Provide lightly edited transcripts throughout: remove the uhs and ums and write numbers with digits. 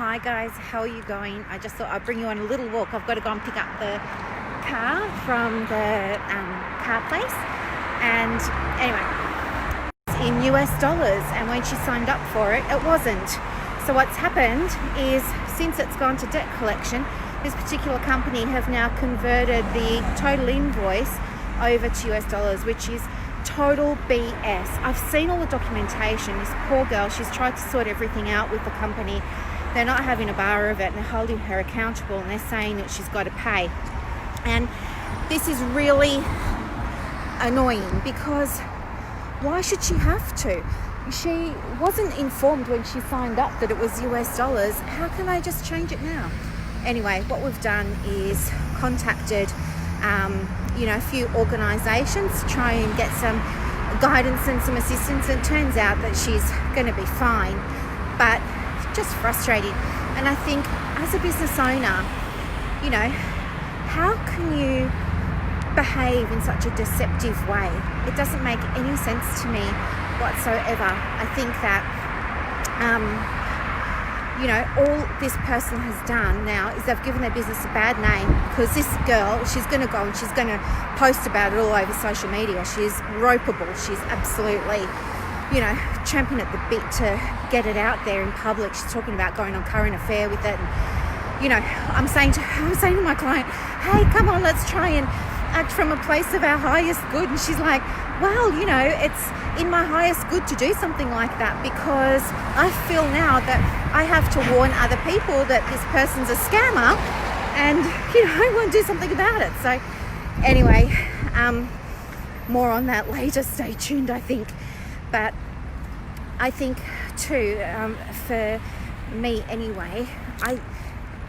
Hi guys, how are you going? I just thought I'd bring you on a little walk. I've got to go and pick up the car from the car place. And anyway, it's in US dollars, and when she signed up for it, it wasn't. So what's happened is, since it's gone to debt collection, this particular company have now converted the total invoice over to US dollars, which is total BS. I've seen all the documentation. This poor girl, she's tried to sort everything out with the company. They're not having a bar of it, and they're holding her accountable, and they're saying that she's got to pay. And this is really annoying, because why should she have to? She wasn't informed when she signed up that it was US dollars. How can I just change it now? Anyway, what we've done is contacted a few organisations to try and get some guidance and some assistance. And it turns out that she's going to be fine, but just frustrating. And I think, as a business owner, how can you behave in such a deceptive way? It doesn't make any sense to me whatsoever. I think that all this person has done now is they've given their business a bad name, because this girl, she's going to go and she's going to post about it all over social media. She's ropeable. She's absolutely, champing at the bit to get it out there in public. She's talking about going on Current Affair with it. And, I'm saying to my client, hey, come on, let's try and act from a place of our highest good. And she's like, well, it's in my highest good to do something like that, because I feel now that I have to warn other people that this person's a scammer, and I want to do something about it. So anyway, more on that later. Stay tuned, I think. But I think too, for me anyway, I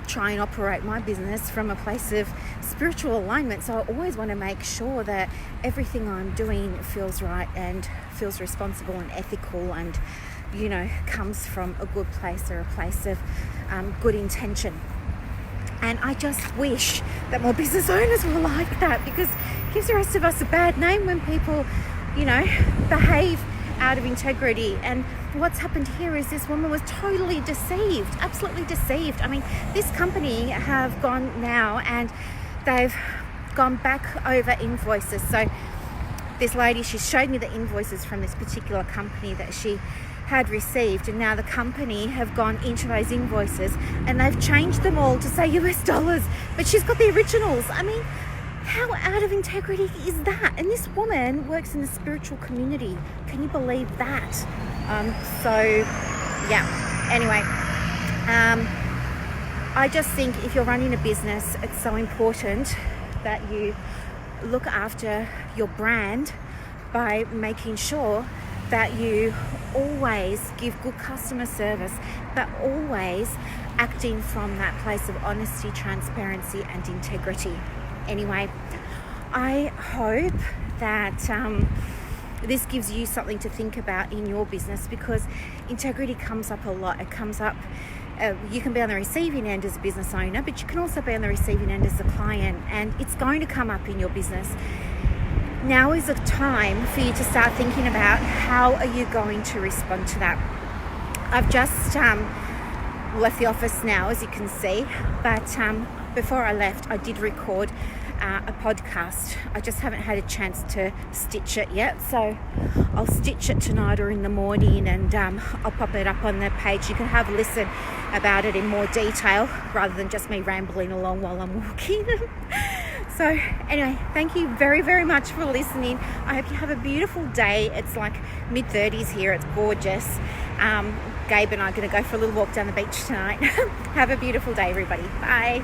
try and operate my business from a place of spiritual alignment. So I always want to make sure that everything I'm doing feels right and feels responsible and ethical, and comes from a good place, or a place of good intention. And I just wish that more business owners were like that, because it gives the rest of us a bad name when people behave out of integrity. And what's happened here is this woman was totally deceived, absolutely deceived. I mean, this company have gone now and they've gone back over invoices. So this lady, she showed me the invoices from this particular company that she had received, and now the company have gone into those invoices and they've changed them all to say US dollars, but she's got the originals. I mean, how out of integrity is that? And this woman works in the spiritual community. Can you believe that? Anyway, I just think if you're running a business, it's so important that you look after your brand by making sure that you always give good customer service, but always acting from that place of honesty, transparency, and integrity. Anyway, I hope that this gives you something to think about in your business, because integrity comes up a lot. It comes up, you can be on the receiving end as a business owner, but you can also be on the receiving end as a client, and it's going to come up in your business. Now is the time for you to start thinking about, how are you going to respond to that? I've just left the office now, as you can see, but before I left, I did record a podcast. I just haven't had a chance to stitch it yet, so I'll stitch it tonight or in the morning, and I'll pop it up on the page. You can have a listen about it in more detail, rather than just me rambling along while I'm walking. So anyway, thank you very, very much for listening. I hope you have a beautiful day. It's like mid-30s here. It's gorgeous. Gabe and I are going to go for a little walk down the beach tonight. Have a beautiful day, everybody. Bye.